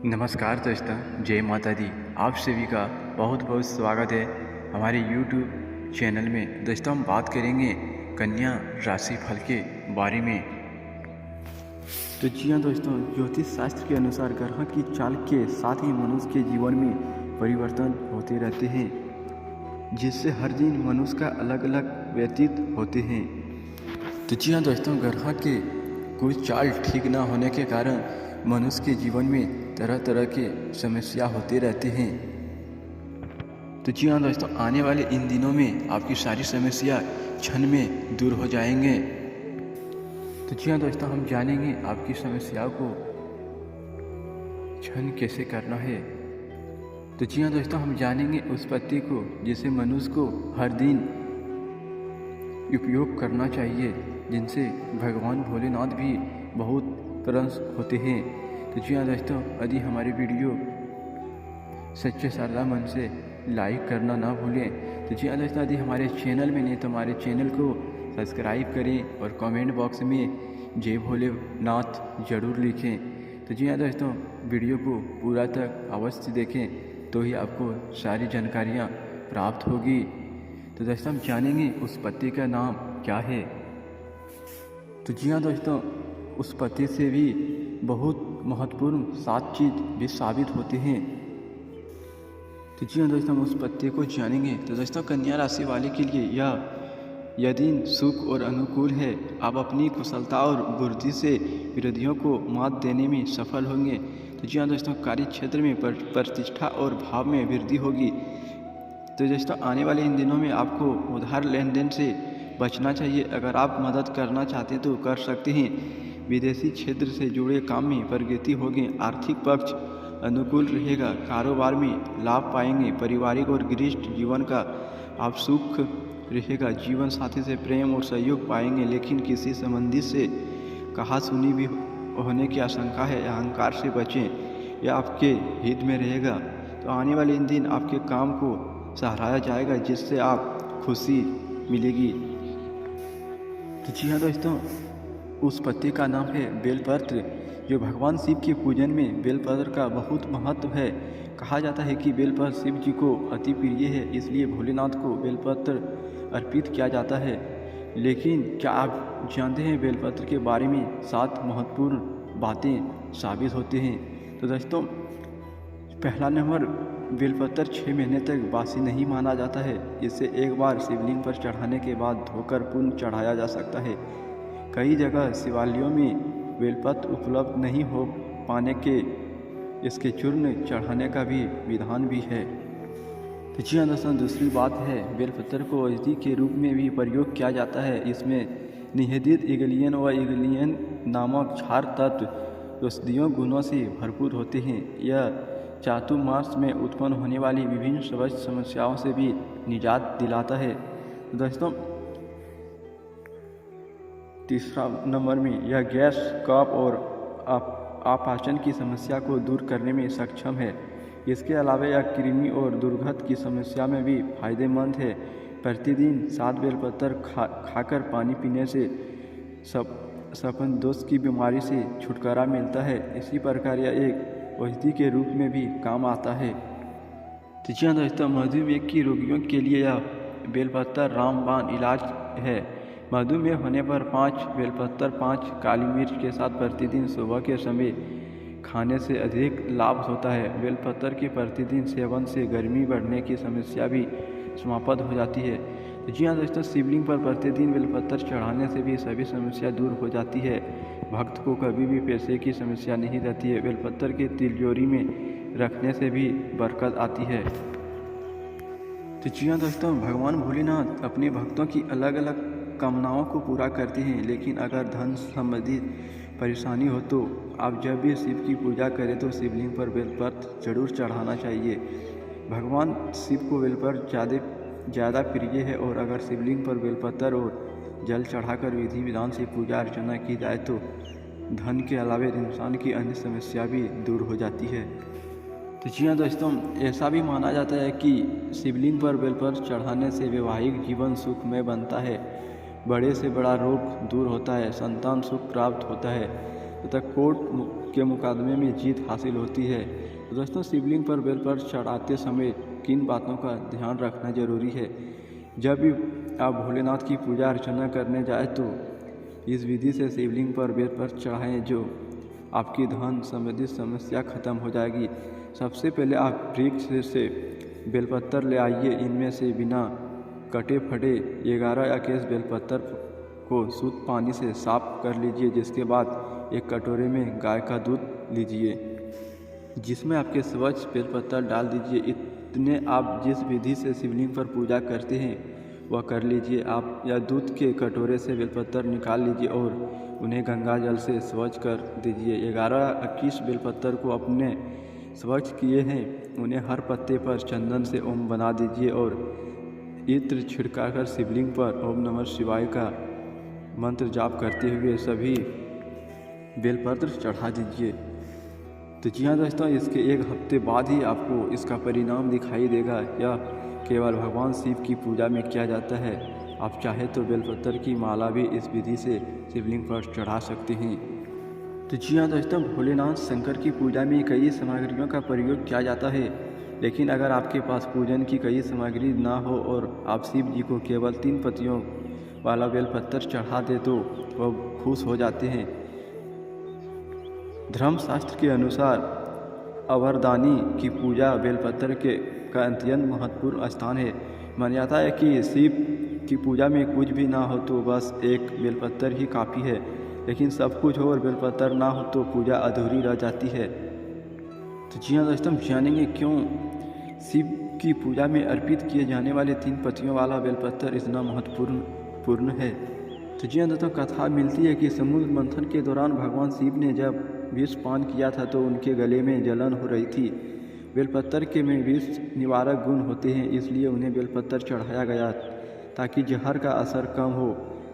नमस्कार दोस्तों, जय माता दी। आप सभी का बहुत बहुत स्वागत है हमारे YouTube चैनल में। दोस्तों, हम बात करेंगे कन्या राशि फल के बारे में। तो जी हाँ दोस्तों, ज्योतिष शास्त्र के अनुसार ग्रह की चाल के साथ ही मनुष्य के जीवन में परिवर्तन होते रहते हैं, जिससे हर दिन मनुष्य का अलग अलग व्यतीत होते हैं। तो जी हाँ दोस्तों, ग्रह के कुछ चाल ठीक ना होने के कारण मनुष्य के जीवन में तरह तरह के समस्या होते रहते हैं। तो जी हाँ दोस्तों, आने वाले इन दिनों में आपकी सारी समस्या क्षण में दूर हो जाएंगे। तो जी हाँ दोस्तों, हम जानेंगे आपकी समस्याओं को क्षण कैसे करना है। तो जी हाँ दोस्तों, हम जानेंगे उस पत्ती को जिसे मनुष्य को हर दिन उपयोग करना चाहिए, जिनसे भगवान भोलेनाथ भी बहुत प्रसन्न होते हैं। तो जी हाँ दोस्तों, यदि हमारी वीडियो सच्चे श्रद्धा मन से लाइक करना ना भूलें। तो जी हाँ दोस्तों, यदि हमारे चैनल में नहीं तो हमारे चैनल को सब्सक्राइब करें और कमेंट बॉक्स में जय भोलेनाथ जरूर लिखें। तो जी हाँ दोस्तों, वीडियो को पूरा तक अवश्य देखें, तो ही आपको सारी जानकारियाँ प्राप्त होगी। तो दोस्तों, हम जानेंगे उस पत्ती का नाम क्या है। तो जी हाँ दोस्तों, उस पत्ती से भी बहुत महत्वपूर्ण 7 चीज़ भी साबित होते हैं। तो जी हाँ दोस्तों, हम उस पत्ते को जानेंगे। तो दोस्तों, कन्या राशि वाले के लिए यह दिन सुख और अनुकूल है। आप अपनी कुशलता और बुद्धि से विरोधियों को मात देने में सफल होंगे। तो जी हाँ दोस्तों, कार्य क्षेत्र में प्रतिष्ठा और भाव में वृद्धि होगी। तो दोस्तों, आने वाले इन दिनों में आपको उधार लेन देन से बचना चाहिए। अगर आप मदद करना चाहते हैं तो कर सकते हैं। विदेशी क्षेत्र से जुड़े काम में प्रगति होगी। आर्थिक पक्ष अनुकूल रहेगा। कारोबार में लाभ पाएंगे। पारिवारिक और गृहस्थ जीवन का आप सुख रहेगा। जीवन साथी से प्रेम और सहयोग पाएंगे, लेकिन किसी संबंधी से कहा सुनी भी होने की आशंका है। अहंकार से बचें, यह आपके हित में रहेगा। तो आने वाले इन दिन आपके काम को सराहा जाएगा, जिससे आप खुशी मिलेगी। तो जी हाँ दोस्तों, उस पत्ते का नाम है बेलपत्र, जो भगवान शिव के पूजन में बेलपत्र का बहुत महत्व है। कहा जाता है कि बेलपत्र शिव जी को अति प्रिय है, इसलिए भोलेनाथ को बेलपत्र अर्पित किया जाता है। लेकिन क्या आप जानते हैं बेलपत्र के बारे में 7 महत्वपूर्ण बातें साबित होती हैं। तो दोस्तों, पहला नंबर, बेलपत्र 6 महीने तक बासी नहीं माना जाता है। इसे एक बार शिवलिंग पर चढ़ाने के बाद धोकर पुनः चढ़ाया जा सकता है। कई जगह शिवालयों में बेलपत्र उपलब्ध नहीं हो पाने के इसके चूर्ण चढ़ाने का भी विधान भी है। तो जी हाँ दोस्तों, दूसरी बात है, बेलपत्र को औषधि के रूप में भी प्रयोग किया जाता है। इसमें निहित इग्लियन व इग्लियन नामक क्षार तत्व औषधीय गुणों से भरपूर होते हैं। यह चातुर्मास में उत्पन्न होने वाली विभिन्न स्वास्थ्य समस्याओं से भी निजात दिलाता है। तो दोस्तों, तीसरा नंबर में यह गैस, कफ और अपाचन की समस्या को दूर करने में सक्षम है। इसके अलावा यह कृमि और दुर्गंध की समस्या में भी फायदेमंद है। प्रतिदिन 7 बेलपत्र खाकर पानी पीने से सपन दोष की बीमारी से छुटकारा मिलता है। इसी प्रकार यह एक औषधि के रूप में भी काम आता है। तो जी हाँ दोस्तों, मधुमेह की रोगियों के लिए यह बेलपत्र रामबाण इलाज है। मधुमेह होने पर 5 बेलपत्र 5 काली मिर्च के साथ प्रतिदिन सुबह के समय खाने से अधिक लाभ होता है। बेलपत्र के प्रतिदिन सेवन से गर्मी बढ़ने की समस्या भी समाप्त हो जाती है। तो जी हाँ दोस्तों, शिवलिंग पर प्रतिदिन बेलपत्र चढ़ाने से भी सभी समस्या दूर हो जाती है। भक्त को कभी भी पैसे की समस्या नहीं रहती है। बेलपत्र के तिजोरी में रखने से भी बरकत आती है। तो जी हाँ दोस्तों, भगवान भोलेनाथ अपने भक्तों की अलग अलग कामनाओं को पूरा करते हैं, लेकिन अगर धन संबंधी परेशानी हो तो आप जब भी शिव की पूजा करें तो शिवलिंग पर बेलपत्र जरूर चढ़ाना चाहिए। भगवान शिव को बेलपत्र ज़्यादा प्रिय है, और अगर शिवलिंग पर बेलपत्र और जल चढ़ाकर विधि विधान से पूजा अर्चना की जाए तो धन के अलावा इंसान की अन्य समस्या भी दूर हो जाती है। तो जी हाँ दोस्तों, ऐसा भी माना जाता है कि शिवलिंग पर बेलपत्र चढ़ाने से वैवाहिक जीवन सुखमय बनता है, बड़े से बड़ा रोग दूर होता है, संतान सुख प्राप्त होता है तथा कोर्ट के मुकाबले में जीत हासिल होती है। तो दोस्तों, शिवलिंग पर बेलपत्र चढ़ाते समय किन बातों का ध्यान रखना जरूरी है? जब भी आप भोलेनाथ की पूजा अर्चना करने जाए तो इस विधि से शिवलिंग पर बेलपत्र चढ़ाएं, जो आपकी धन संबंधी समस्या खत्म हो जाएगी। सबसे पहले आप वृक्ष से बेलपत्र ले आइए। इनमें से बिना कटे फटे 11 या 21 बेलपत्र को शुद्ध पानी से साफ कर लीजिए। जिसके बाद एक कटोरे में गाय का दूध लीजिए, जिसमें आपके स्वच्छ बेलपत्र डाल दीजिए। इतने आप जिस विधि से शिवलिंग पर पूजा करते हैं वह कर लीजिए। आप या दूध के कटोरे से बेलपत्र निकाल लीजिए और उन्हें गंगा जल से स्वच्छ कर दीजिए। 11-21 बेलपत्र को अपने स्वच्छ किए हैं, उन्हें हर पत्ते पर चंदन से ओम बना दीजिए और इत्र छिड़काकर शिवलिंग पर ओम नमः शिवाय का मंत्र जाप करते हुए सभी बेलपत्र चढ़ा दीजिए। तो जी हाँ दोस्तों, इसके एक हफ्ते बाद ही आपको इसका परिणाम दिखाई देगा। यह केवल भगवान शिव की पूजा में किया जाता है। आप चाहे तो बेलपत्र की माला भी इस विधि से शिवलिंग पर चढ़ा सकते हैं। तो जी हाँ दोस्तों, भोलेनाथ शंकर की पूजा में कई सामग्रियों का प्रयोग किया जाता है, लेकिन अगर आपके पास पूजन की कई सामग्री ना हो और आप शिव जी को केवल 3 पत्तियों वाला बेलपत्र चढ़ा दे तो वह खुश हो जाते हैं। धर्मशास्त्र के अनुसार अवरदानी की पूजा बेलपत्र का अत्यंत महत्वपूर्ण स्थान है। माना जाता है कि शिव की पूजा में कुछ भी ना हो तो बस एक बेलपत्र ही काफ़ी है, लेकिन सब कुछ हो और बेलपत्र ना हो तो पूजा अधूरी रह जाती है। तो जी हाँ दोस्तों, जानेंगे क्यों शिव की पूजा में अर्पित किए जाने वाले 3 पत्तियों वाला बेलपत्र इतना महत्वपूर्ण है। तो जी हाँ दोस्तों, कथा मिलती है कि समुद्र मंथन के दौरान भगवान शिव ने जब विष पान किया था तो उनके गले में जलन हो रही थी। बेलपत्र के में विष निवारक गुण होते हैं, इसलिए उन्हें बेलपत्र चढ़ाया गया ताकि जहर का असर कम हो।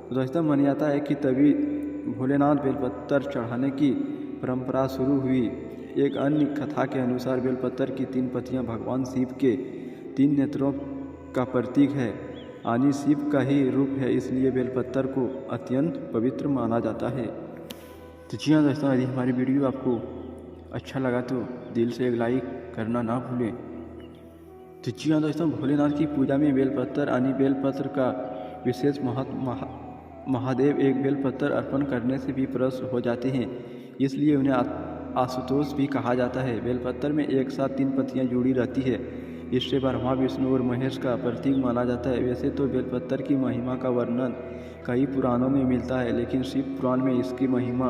तो दोस्तों, माना जाता है कि तभी भोलेनाथ बेलपत्र चढ़ाने की परंपरा शुरू हुई। एक अन्य कथा के अनुसार बेलपत्र की 3 पत्तियां भगवान शिव के 3 नेत्रों का प्रतीक है, यानी शिव का ही रूप है, इसलिए बेलपत्र को अत्यंत पवित्र माना जाता है। तो जी हाँ दोस्तों, यदि हमारी वीडियो आपको अच्छा लगा तो दिल से एक लाइक करना ना भूलें। तो जी हाँ दोस्तों, भोलेनाथ की पूजा में बेलपत्र यानी बेलपत्र का विशेष महत्व। महादेव एक बेलपत्र अर्पण करने से भी प्रसन्न हो जाते हैं, इसलिए उन्हें आशुतोष भी कहा जाता है। बेलपत्र में एक साथ 3 पत्तियां जुड़ी रहती है, इससे ब्रह्मा विष्णु और महेश का प्रतीक माना जाता है। वैसे तो बेलपत्र की महिमा का वर्णन कई पुराणों में मिलता है, लेकिन शिव पुराण में इसकी महिमा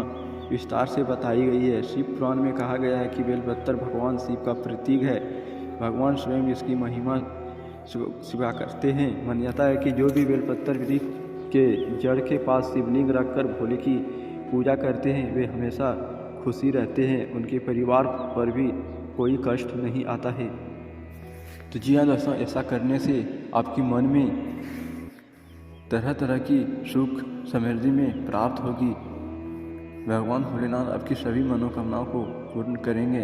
विस्तार से बताई गई है। शिव पुराण में कहा गया है कि बेलपत्र भगवान शिव का प्रतीक है, भगवान स्वयं इसकी महिमा स्वीकार करते हैं। माना जाता है कि जो भी बेलपत्र वृक्ष के जड़ के पास शिवलिंग रखकर भोले की पूजा करते हैं वे हमेशा खुशी रहते हैं, उनके परिवार पर भी कोई कष्ट नहीं आता है। तो जी हाँ दोस्तों, ऐसा करने से आपकी मन में तरह तरह की सुख समृद्धि में प्राप्त होगी। भगवान भोलेनाथ आपकी सभी मनोकामनाओं को पूर्ण करेंगे।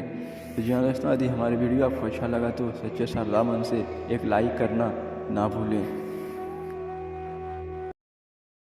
तो जी हाँ दोस्तों, यदि हमारी वीडियो आपको अच्छा लगा तो सच्चे श्रद्धा मन से एक लाइक करना ना भूलें।